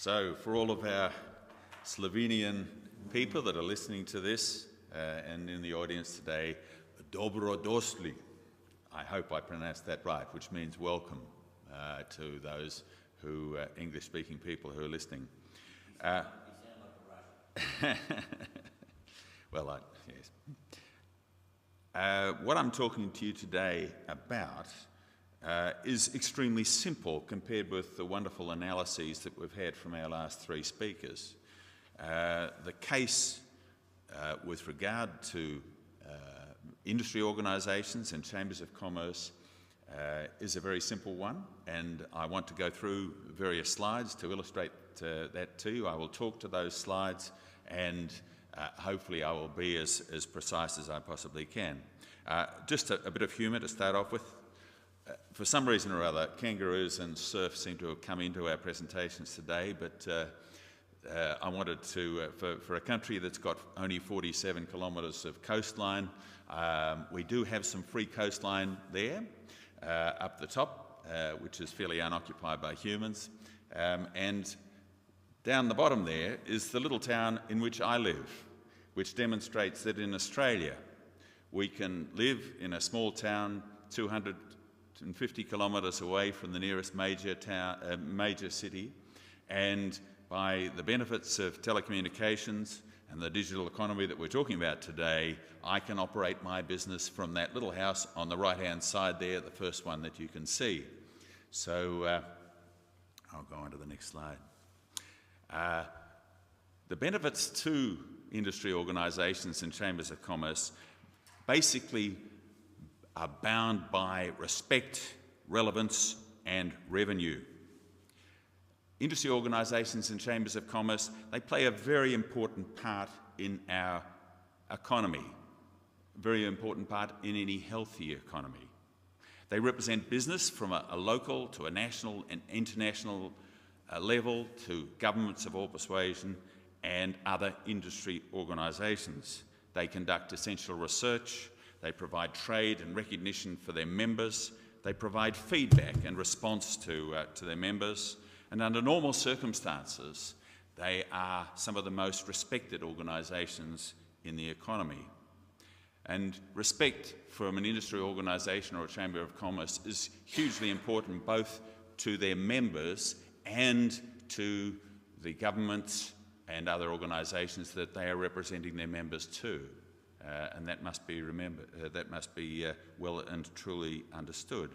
So for all of our Slovenian people that are listening to this and in the audience today, dobrodošli. I hope I pronounced that right, which means welcome to those English-speaking people who are listening. Well, yes. What I'm talking to you today about is extremely simple compared with the wonderful analyses that we've had from our last three speakers. The case with regard to industry organisations and chambers of commerce is a very simple one, and I want to go through various slides to illustrate that to you. I will talk to those slides, and hopefully I will be as precise as I possibly can. Just a bit of humour to start off with. For some reason or other, kangaroos and surf seem to have come into our presentations today, but I wanted to, for a country that's got only 47 kilometres of coastline, we do have some free coastline there up the top, which is fairly unoccupied by humans, and down the bottom there is the little town in which I live, which demonstrates that in Australia we can live in a small town 250 kilometres away from the nearest major city, and by the benefits of telecommunications and the digital economy that we're talking about today, I can operate my business from that little house on the right-hand side there, the first one that you can see. So I'll go on to the next slide. The benefits to industry organisations and chambers of commerce basically are bound by respect, relevance and revenue. Industry organisations and chambers of commerce, they play a very important part in our economy, a very important part in any healthy economy. They represent business from a local to a national and international level to governments of all persuasion and other industry organisations. They conduct essential research, they provide trade and recognition for their members, they provide feedback and response to their members, and under normal circumstances, they are some of the most respected organisations in the economy. And respect from an industry organisation or a chamber of commerce is hugely important both to their members and to the governments and other organisations that they are representing their members to. And that must be remembered, that must be well and truly understood.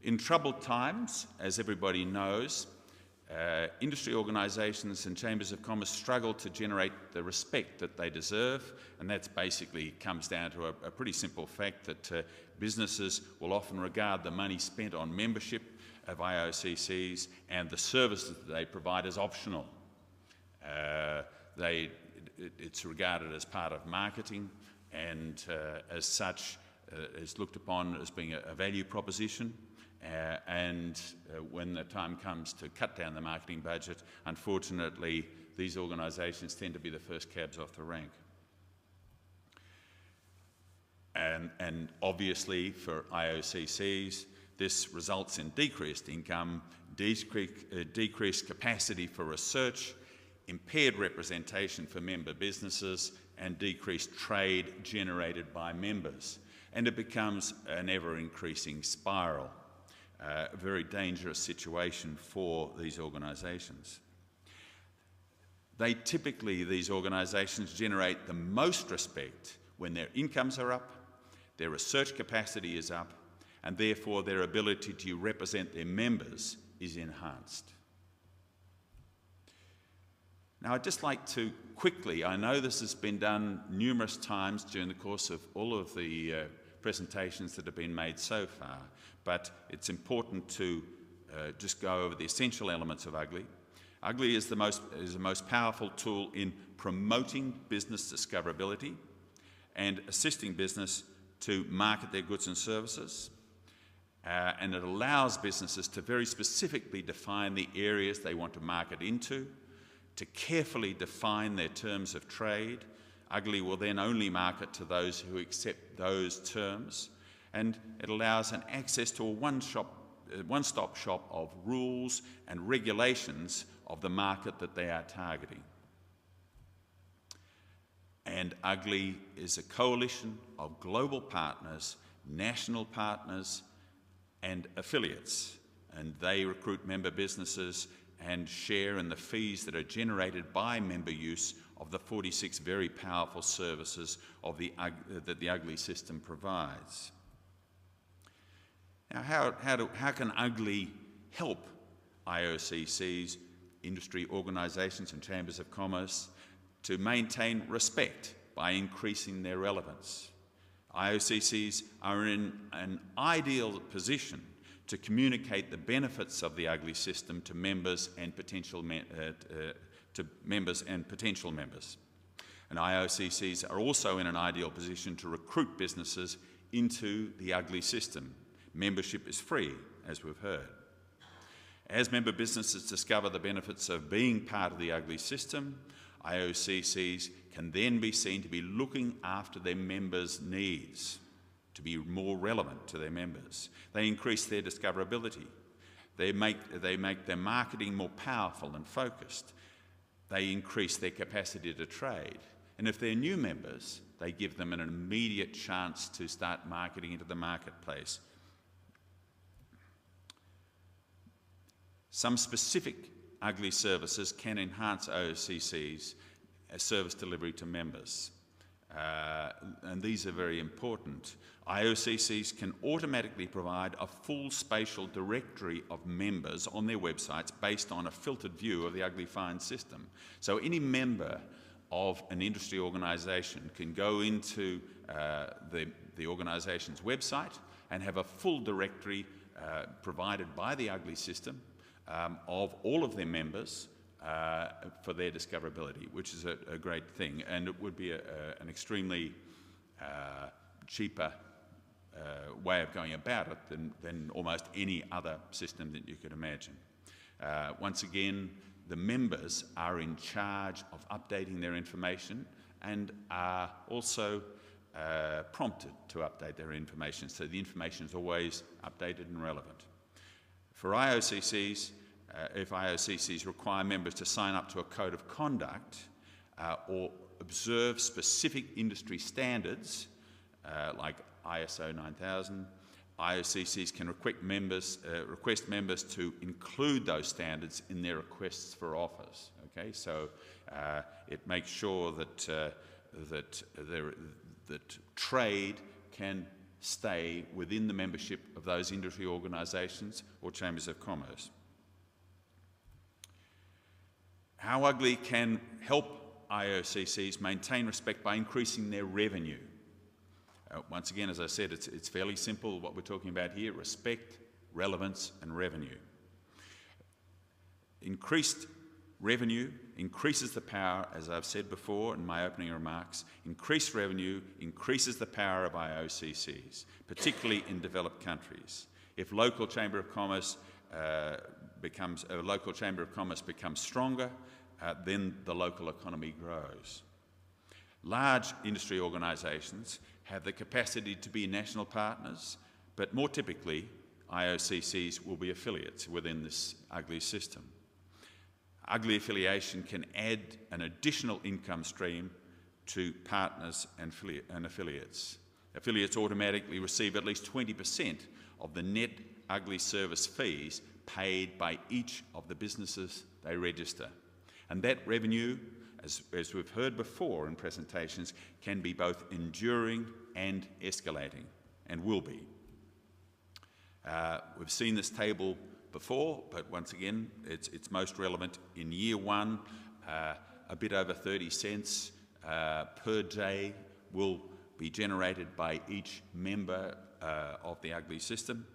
In troubled times, as everybody knows, industry organisations and chambers of commerce struggle to generate the respect that they deserve, and that basically comes down to a pretty simple fact that businesses will often regard the money spent on membership of IOCCs and the services that they provide as optional. It's regarded as part of marketing, and as such is looked upon as being a value proposition. And when the time comes to cut down the marketing budget, unfortunately, these organisations tend to be the first cabs off the rank. And obviously, for IOCCs, this results in decreased income, decreased capacity for research, impaired representation for member businesses, and decreased trade generated by members. And it becomes an ever-increasing spiral. A very dangerous situation for these organisations. These organisations generate the most respect when their incomes are up, their research capacity is up, and therefore their ability to represent their members is enhanced. Now, I'd just like to quickly, I know this has been done numerous times during the course of all of the presentations that have been made so far, but it's important to just go over the essential elements of UGLI. UGLI is the most powerful tool in promoting business discoverability and assisting business to market their goods and services. And it allows businesses to very specifically define the areas they want to market into, to carefully define their terms of trade. UGLI will then only market to those who accept those terms, and it allows an access to a one-stop shop of rules and regulations of the market that they are targeting. And UGLI is a coalition of global partners, national partners, and affiliates, and they recruit member businesses and share in the fees that are generated by member use of the 46 very powerful services of that the UGLI system provides. Now, how can UGLI help IOCCs, industry organisations and chambers of commerce to maintain respect by increasing their relevance? IOCCs are in an ideal position to communicate the benefits of the UGLI system to members and potential members. And IOCCs are also in an ideal position to recruit businesses into the UGLI system. Membership is free, as we've heard. As member businesses discover the benefits of being part of the UGLI system, IOCCs can then be seen to be looking after their members' needs, to be more relevant to their members. They increase their discoverability. They make their marketing more powerful and focused. They increase their capacity to trade. And if they're new members, they give them an immediate chance to start marketing into the marketplace. Some specific UGLI services can enhance IOCCs as service delivery to members. And these are very important. IOCCs can automatically provide a full spatial directory of members on their websites based on a filtered view of the UGLI fine system. So any member of an industry organisation can go into the organisation's website and have a full directory provided by the UGLI system of all of their members for their discoverability, which is a great thing, and it would be an extremely cheaper way of going about it than almost any other system that you could imagine. Once again, the members are in charge of updating their information and are also prompted to update their information, so the information is always updated and relevant. For IOCCs, if IOCCs require members to sign up to a code of conduct or observe specific industry standards like ISO 9000, IOCCs can request members to include those standards in their requests for offers. Okay, so it makes sure that trade can stay within the membership of those industry organisations or chambers of commerce. How UGLI can help IOCCs maintain respect by increasing their revenue. Once again, as I said, it's fairly simple what we're talking about here: respect, relevance and revenue. Increased revenue increases the power, as I've said before in my opening remarks. Increased revenue increases the power of IOCCs, particularly in developed countries. If local chamber of commerce becomes stronger, then the local economy grows. Large industry organisations have the capacity to be national partners, but more typically, IOCCs will be affiliates within this UGLI system. UGLI affiliation can add an additional income stream to partners and affiliates. Affiliates automatically receive at least 20% of the net UGLI service fees paid by each of the businesses they register. And that revenue, as we've heard before in presentations, can be both enduring and escalating, and will be. We've seen this table before, but once again, it's most relevant in year one. A bit over 30 cents per day will be generated by each member of the UGLI system,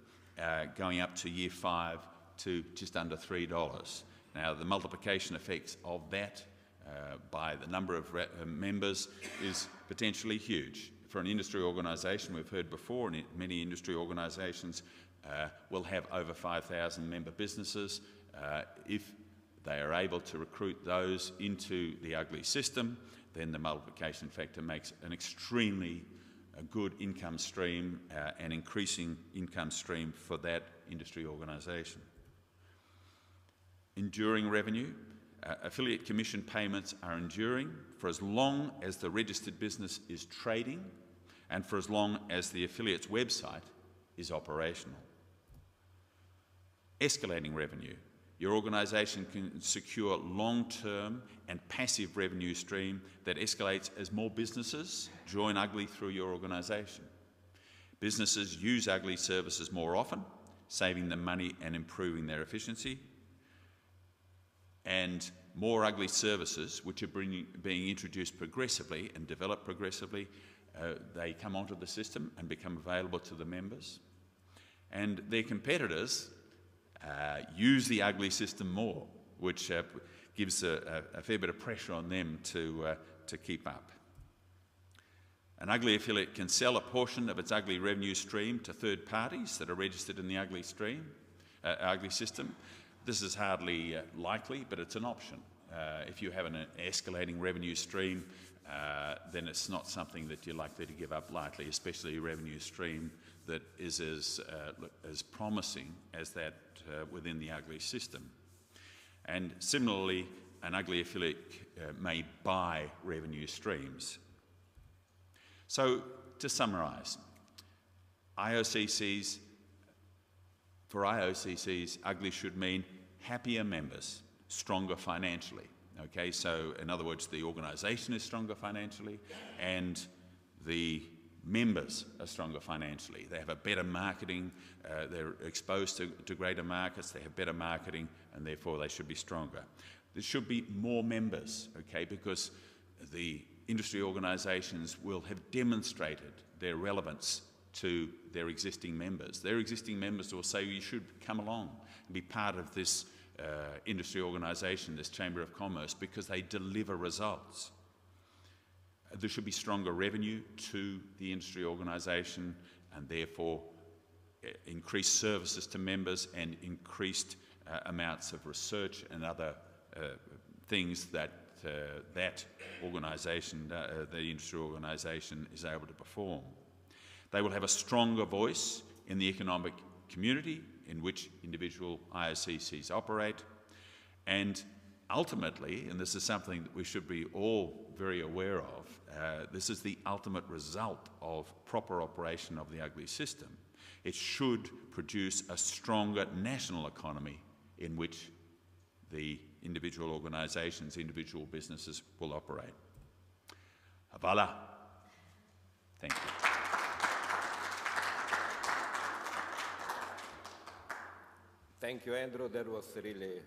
going up to year 5 to just under $3. Now, the multiplication effects of that by the number of members is potentially huge. For an industry organisation, we've heard before, and many industry organisations will have over 5,000 member businesses. If they are able to recruit those into the UGLI system, then the multiplication factor makes an extremely good income stream, and increasing income stream for that industry organisation. Enduring revenue. Affiliate commission payments are enduring for as long as the registered business is trading and for as long as the affiliate's website is operational. Escalating revenue. Your organisation can secure long-term and passive revenue stream that escalates as more businesses join Ugly through your organisation. Businesses use Ugly services more often, saving them money and improving their efficiency. And more Ugly services, which are being introduced progressively and developed progressively, they come onto the system and become available to the members. And their competitors use the Ugly system more, which gives a fair bit of pressure on them to keep up. An Ugly affiliate can sell a portion of its Ugly revenue stream to third parties that are registered in the Ugly system. This is hardly likely, but it's an option. If you have an escalating revenue stream, then it's not something that you're likely to give up lightly, especially a revenue stream that is as promising as that within the Ugly system. And similarly, an Ugly affiliate may buy revenue streams. So, to summarise, for IOCCs, Ugly should mean happier members, stronger financially. Okay, so in other words, the organisation is stronger financially and the members are stronger financially. They have a better marketing, they're exposed to greater markets, they have better marketing, and therefore they should be stronger. There should be more members, okay, because the industry organisations will have demonstrated their relevance to their existing members. Their existing members will say, you should come along and be part of this industry organisation, this Chamber of Commerce, because they deliver results. There should be stronger revenue to the industry organisation and therefore increased services to members and increased amounts of research and other things that that organisation, the industry organisation, is able to perform. They will have a stronger voice in the economic community in which individual IOCCs operate, and ultimately, and this is something that we should be all very aware of, this is the ultimate result of proper operation of the Ugly system. It should produce a stronger national economy in which the individual organisations, individual businesses will operate. Havala. Thank you. Thank you, Andrew. That was really